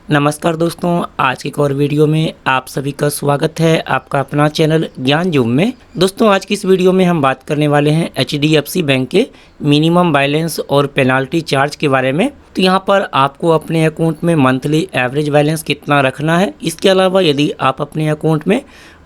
नमस्कार दोस्तों, आज की एक और वीडियो में आप सभी का स्वागत है। आपका अपना चैनल ज्ञान जूम में। दोस्तों, आज की इस वीडियो में हम बात करने वाले हैं HDFC बैंक के मिनिमम बैलेंस और पेनाल्टी चार्ज के बारे में। तो यहाँ पर आपको अपने अकाउंट में मंथली एवरेज बैलेंस कितना रखना है। इसके अलावा यदि आप अपने अकाउंट में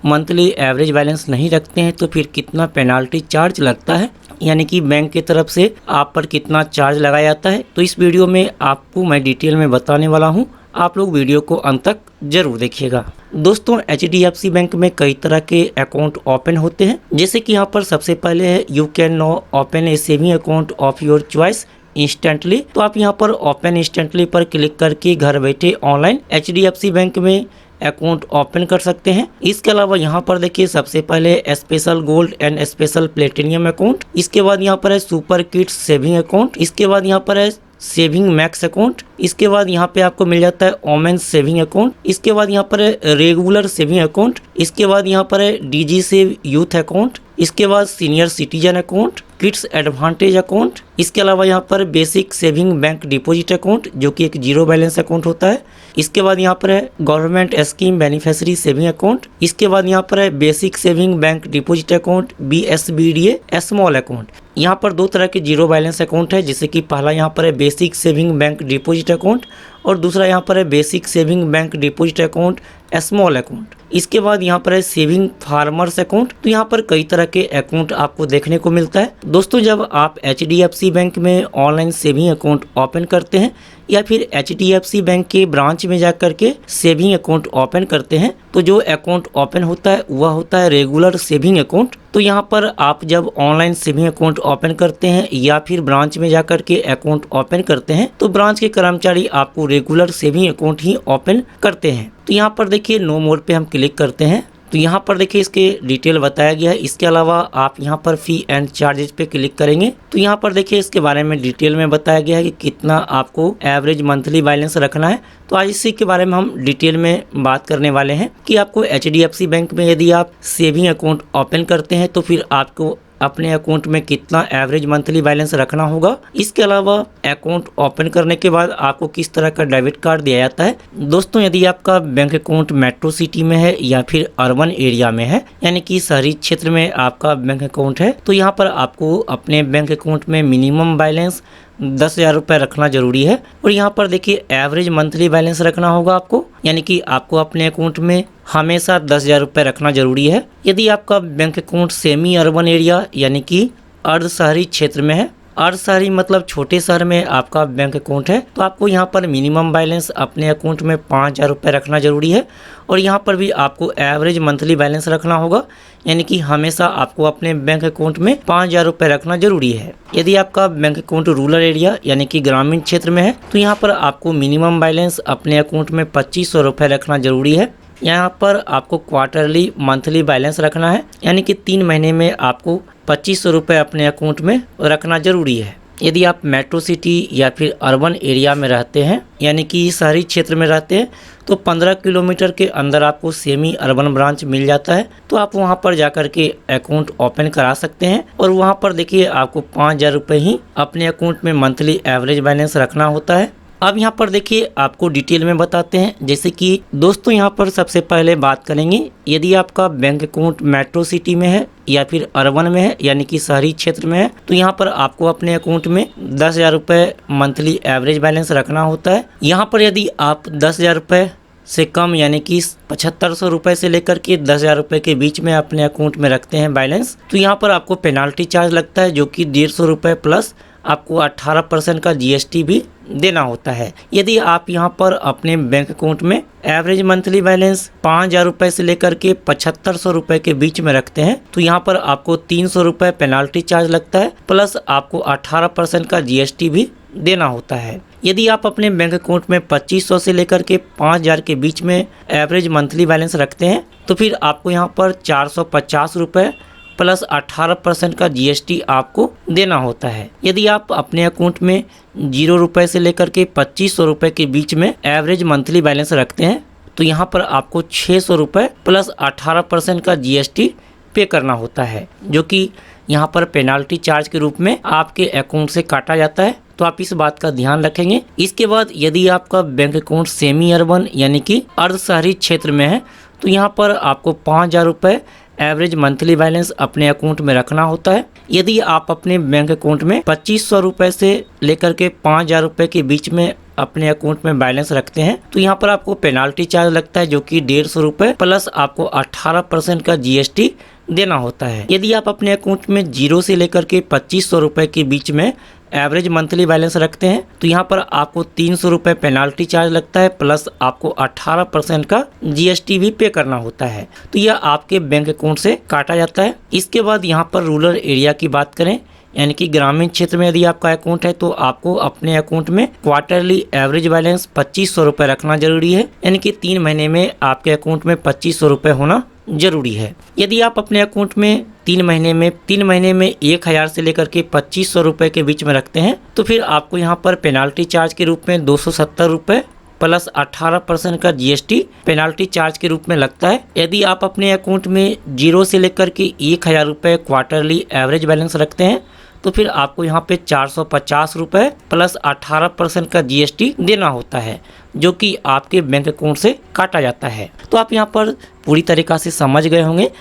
मंथली एवरेज बैलेंस नहीं रखते हैं तो फिर कितना पेनाल्टी चार्ज लगता है, यानी कि बैंक की तरफ से आप पर कितना चार्ज लगाया जाता है। तो इस वीडियो में आपको मैं डिटेल में बताने वाला हूँ। आप लोग वीडियो को अंत तक जरूर देखिएगा। दोस्तों, HDFC बैंक में कई तरह के अकाउंट ओपन होते हैं। जैसे कि यहाँ पर सबसे पहले है you can now open a saving account of your choice instantly. तो आप यहाँ पर ओपन इंस्टेंटली पर क्लिक करके घर बैठे ऑनलाइन HDFC बैंक में अकाउंट ओपन कर सकते हैं। इसके अलावा यहाँ पर देखिए सबसे पहले special gold and special platinum account. इसके बाद यहाँ पर है सुपर किड्स सेविंग अकाउंट। इसके बाद यहाँ पर है सेविंग मैक्स अकाउंट। इसके बाद यहाँ पे आपको मिल जाता है वोमेन्स सेविंग अकाउंट। इसके बाद यहाँ पर है रेगुलर सेविंग अकाउंट। इसके बाद यहाँ पर है DG सेव यूथ अकाउंट। इसके बाद senior citizen account, kids advantage account. इसके अलावा यहाँ पर basic saving bank deposit account जो कि एक जीरो बैलेंस अकाउंट होता है। इसके बाद यहाँ पर है government scheme beneficiary saving account. इसके बाद यहाँ पर है basic saving bank deposit account BSBDA small account. यहाँ पर दो तरह के जीरो बैलेंस अकाउंट है, जैसे कि पहला यहाँ पर है basic saving bank deposit account और दूसरा यहाँ पर है basic saving bank deposit account small account. इसके बाद यहाँ पर है सेविंग फार्मर्स अकाउंट। तो यहाँ पर कई तरह के अकाउंट आपको देखने को मिलता है। दोस्तों, जब आप HDFC बैंक में ऑनलाइन सेविंग अकाउंट ओपन करते हैं या फिर HDFC बैंक के ब्रांच में जाकर के सेविंग अकाउंट ओपन करते हैं तो जो अकाउंट ओपन होता है वह होता है रेगुलर सेविंग अकाउंट। तो यहाँ पर आप जब ऑनलाइन सेविंग अकाउंट ओपन करते हैं या फिर ब्रांच में जाकर के अकाउंट ओपन करते हैं तो ब्रांच के कर्मचारी आपको रेगुलर सेविंग अकाउंट ही ओपन करते हैं। तो यहाँ पर देखिए नो मोर पे हम क्लिक करते हैं तो यहाँ पर देखिए इसके डिटेल बताया गया है। इसके अलावा आप यहाँ पर फी एंड चार्जेस पे क्लिक करेंगे तो यहाँ पर देखिए इसके बारे में डिटेल में बताया गया है कि कितना आपको एवरेज मंथली बैलेंस रखना है। तो आज इसी के बारे में हम डिटेल में बात करने वाले हैं कि आपको HDFC बैंक में यदि आप सेविंग अकाउंट ओपन करते हैं तो फिर आपको अपने अकाउंट में कितना एवरेज मंथली बैलेंस रखना होगा। इसके अलावा अकाउंट ओपन करने के बाद आपको किस तरह का डेबिट कार्ड दिया जाता है। दोस्तों, यदि आपका बैंक अकाउंट मेट्रो सिटी में है या फिर अर्बन एरिया में है, यानी कि शहरी क्षेत्र में आपका बैंक अकाउंट है, तो यहाँ पर आपको अपने बैंक अकाउंट में मिनिमम बैलेंस 10,000 रुपये रखना जरूरी है। और यहाँ पर देखिए एवरेज मंथली बैलेंस रखना होगा आपको, यानी कि आपको अपने अकाउंट में हमेशा 10,000 रुपये रखना जरूरी है। यदि आपका bank account semi urban area यानी कि अर्ध शहरी क्षेत्र में है, अर्ध शहरी मतलब छोटे शहर में आपका बैंक अकाउंट है, तो आपको यहाँ पर मिनिमम बैलेंस अपने अकाउंट में 5,000 रुपये रखना जरूरी है। और यहाँ पर भी आपको एवरेज मंथली बैलेंस रखना होगा, यानी कि हमेशा आपको अपने बैंक अकाउंट में 5,000 रुपये रखना जरूरी है। यदि आपका बैंक अकाउंट रूरल एरिया यानी कि ग्रामीण क्षेत्र में है तो यहाँ पर आपको मिनिमम बैलेंस अपने अकाउंट में 2,500 रुपये रखना जरूरी है। यहाँ पर आपको क्वार्टरली मंथली बैलेंस रखना है, यानी कि 3 महीने में आपको 2,500 रुपये अपने अकाउंट में रखना जरूरी है। यदि आप मेट्रो सिटी या फिर अर्बन एरिया में रहते हैं, यानी कि शहरी क्षेत्र में रहते हैं, तो 15 किलोमीटर के अंदर आपको सेमी अर्बन ब्रांच मिल जाता है, तो आप वहां पर जाकर के अकाउंट ओपन करा सकते हैं। और वहां पर देखिए आपको 5,000 रुपये ही अपने अकाउंट में मंथली एवरेज बैलेंस रखना होता है। अब यहाँ पर देखिए आपको डिटेल में बताते हैं। जैसे कि दोस्तों, यहाँ पर सबसे पहले बात करेंगे यदि आपका बैंक अकाउंट मेट्रो सिटी में है या फिर अर्बन में है, यानी कि शहरी क्षेत्र में है, तो यहाँ पर आपको अपने अकाउंट में 10,000 रुपये मंथली एवरेज बैलेंस रखना होता है। यहाँ पर यदि आप 10,000 रुपये से कम यानी कि 7,500 रुपये से लेकर के 10,000 रुपये के बीच में अपने अकाउंट में रखते हैं बैलेंस, तो यहाँ पर आपको पेनाल्टी चार्ज लगता है जो कि 150 रुपये प्लस आपको 18% का GST भी देना होता है। यदि आप यहाँ पर अपने बैंक अकाउंट में एवरेज मंथली बैलेंस 5,000 रुपये से लेकर के 7,500 रुपये के बीच में रखते हैं तो यहाँ पर आपको 300 रुपये पेनाल्टी चार्ज लगता है, प्लस आपको 18% का GST भी देना होता है। यदि आप अपने बैंक अकाउंट में 2,500 से लेकर के 5,000 के बीच में एवरेज मंथली बैलेंस रखते हैं तो फिर आपको यहाँ पर 450 रुपये प्लस 18% का GST आपको देना होता है। यदि आप अपने अकाउंट में 0 रुपये से लेकर के 2,500 रुपये के बीच में एवरेज मंथली बैलेंस रखते हैं तो यहाँ पर आपको 600 रुपये प्लस 18% का GST पे करना होता है, जो कि यहाँ पर पेनाल्टी चार्ज के रूप में आपके अकाउंट से काटा जाता है, तो आप इस बात का ध्यान रखेंगे। इसके बाद यदि आपका बैंक अकाउंट सेमी अर्बन यानी कि अर्ध शहरी क्षेत्र में है तो यहाँ पर आपको 5,000 रुपये एवरेज मंथली बैलेंस अपने अकाउंट में रखना होता है। यदि आप अपने बैंक अकाउंट में 2500 रुपये से लेकर के 5,000 रुपये के बीच में अपने अकाउंट में बैलेंस रखते हैं तो यहाँ पर आपको पेनाल्टी चार्ज लगता है, जो कि 150 रुपये प्लस आपको 18% का GST देना होता है। यदि आप अपने अकाउंट में 0 से लेकर के 2500 रुपये के बीच में एवरेज मंथली बैलेंस रखते हैं तो यहाँ पर आपको 300 रुपये पेनाल्टी चार्ज लगता है, प्लस आपको 18% का GST भी पे करना होता है। तो यह आपके बैंक अकाउंट से काटा जाता है। इसके बाद यहाँ पर रूरल एरिया की बात करें, यानी कि ग्रामीण क्षेत्र में यदि आपका अकाउंट है तो आपको अपने अकाउंट में क्वार्टरली एवरेज बैलेंस 2500 रुपये रखना जरूरी है, यानी कि 3 महीने में आपके अकाउंट में 2500 रुपये होना जरूरी है। यदि आप अपने अकाउंट में 3 महीने में 1000 से लेकर के 2500 रुपये के बीच में रखते हैं तो फिर आपको यहाँ पर पेनाल्टी चार्ज के रूप में 270 रुपये प्लस 18% का GST पेनाल्टी चार्ज के रूप में लगता है। यदि आप अपने अकाउंट में 0 से लेकर के 1000 रुपये क्वार्टरली एवरेज बैलेंस रखते हैं तो फिर आपको यहाँ पे 450 रुपये प्लस 18% का GST देना होता है, जो कि आपके बैंक अकाउंट से काटा जाता है। तो आप यहाँ पर पूरी तरीक़ा से समझ गए होंगे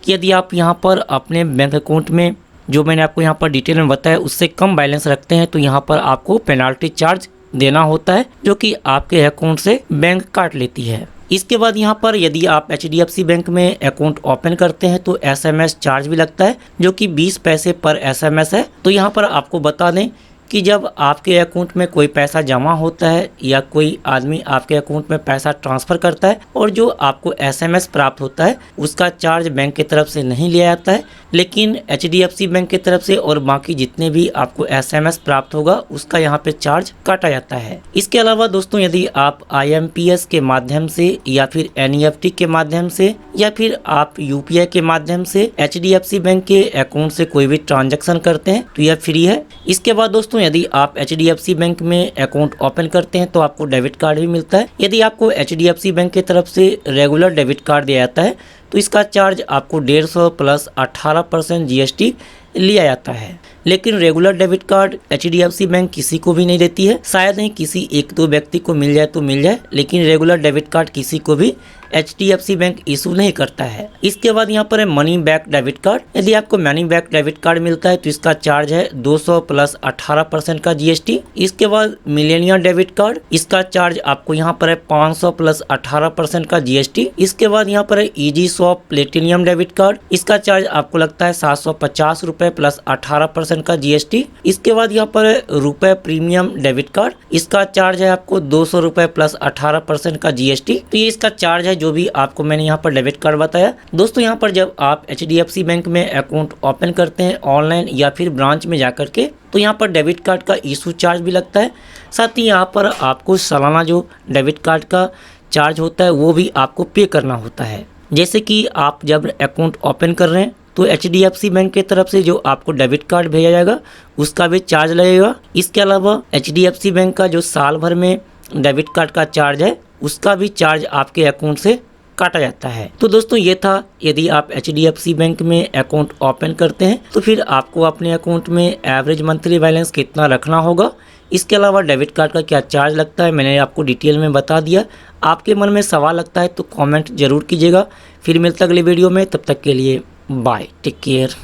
कि यदि आप यहाँ पर अपने बैंक अकाउंट में जो मैंने आपको यहाँ पर डिटेल में बताया उससे कम बैलेंस रखते हैं तो यहाँ पर आपको पेनाल्टी चार्ज देना होता है, जो कि आपके अकाउंट से बैंक काट लेती है। इसके बाद यहाँ पर यदि आप HDFC बैंक में अकाउंट ओपन करते हैं तो SMS चार्ज भी लगता है, जो कि 20 पैसे पर SMS है। तो यहाँ पर आपको बता दें कि जब आपके अकाउंट में कोई पैसा जमा होता है या कोई आदमी आपके अकाउंट में पैसा ट्रांसफ़र करता है और जो आपको SMS प्राप्त होता है उसका चार्ज बैंक की तरफ से नहीं लिया जाता है, लेकिन HDFC बैंक की तरफ से और बाकी जितने भी आपको SMS प्राप्त होगा उसका यहाँ पे चार्ज काटा जाता है। इसके अलावा दोस्तों यदि आप IMPS के माध्यम से या फिर NEFT के माध्यम से या फिर आप UPI के माध्यम से HDFC बैंक के अकाउंट से कोई भी ट्रांजेक्शन करते हैं तो यह फ्री है। इसके बाद दोस्तों यदि आप HDFC बैंक में अकाउंट ओपन करते हैं तो आपको डेबिट कार्ड भी मिलता है। यदि आपको HDFC बैंक की तरफ से रेगुलर डेबिट कार्ड दिया जाता है तो इसका चार्ज आपको 150 प्लस 18% GST लिया जाता है, लेकिन regular debit card HDFC bank किसी को भी नहीं देती है। शायद ही किसी 1-2 व्यक्ति को मिल जाए तो मिल जाए, लेकिन रेगुलर डेबिट कार्ड किसी को भी HDFC बैंक इशू नहीं करता है। इसके बाद यहाँ पर है मनी बैक डेबिट कार्ड। यदि आपको मनी बैक डेबिट कार्ड मिलता है तो इसका चार्ज है 200 प्लस 18% का GST। इसके बाद मिलेनियर डेबिट कार्ड, इसका चार्ज आपको यहाँ पर है 500 प्लस 18% का GST। इसके बाद यहाँ पर है easy swap platinum debit card, इसका चार्ज आपको लगता है 750 रुपये प्लस 18% का GST। इसके बाद यहाँ पर है रुपए प्रीमियम डेबिट कार्ड, इसका चार्ज है आपको 200 रुपये प्लस 18% का GST। तो ये इसका चार्ज है जो भी आपको मैंने यहाँ पर डेबिट कार्ड बताया। दोस्तों यहाँ पर जब आप HDFC बैंक में अकाउंट ओपन करते हैं ऑनलाइन या फिर ब्रांच में जाकर के तो यहाँ पर डेबिट कार्ड का इशू चार्ज भी लगता है। साथ ही यहाँ पर आपको सालाना जो डेबिट कार्ड का चार्ज होता है वो भी आपको पे करना होता है। जैसे कि आप जब अकाउंट ओपन कर रहे हैं तो HDFC बैंक की तरफ से जो आपको डेबिट कार्ड भेजा जाएगा उसका भी चार्ज लगेगा। इसके अलावा HDFC बैंक का जो साल भर में डेबिट कार्ड का चार्ज है उसका भी चार्ज आपके अकाउंट से काटा जाता है। तो दोस्तों ये था, यदि आप HDFC बैंक में अकाउंट ओपन करते हैं तो फिर आपको अपने अकाउंट में एवरेज मंथली बैलेंस कितना रखना होगा। इसके अलावा डेबिट कार्ड का क्या चार्ज लगता है मैंने आपको डिटेल में बता दिया। आपके मन में सवाल लगता है तो कमेंट जरूर कीजिएगा। फिर मिलता अगले वीडियो में, तब तक के लिए बाय, टेक केयर।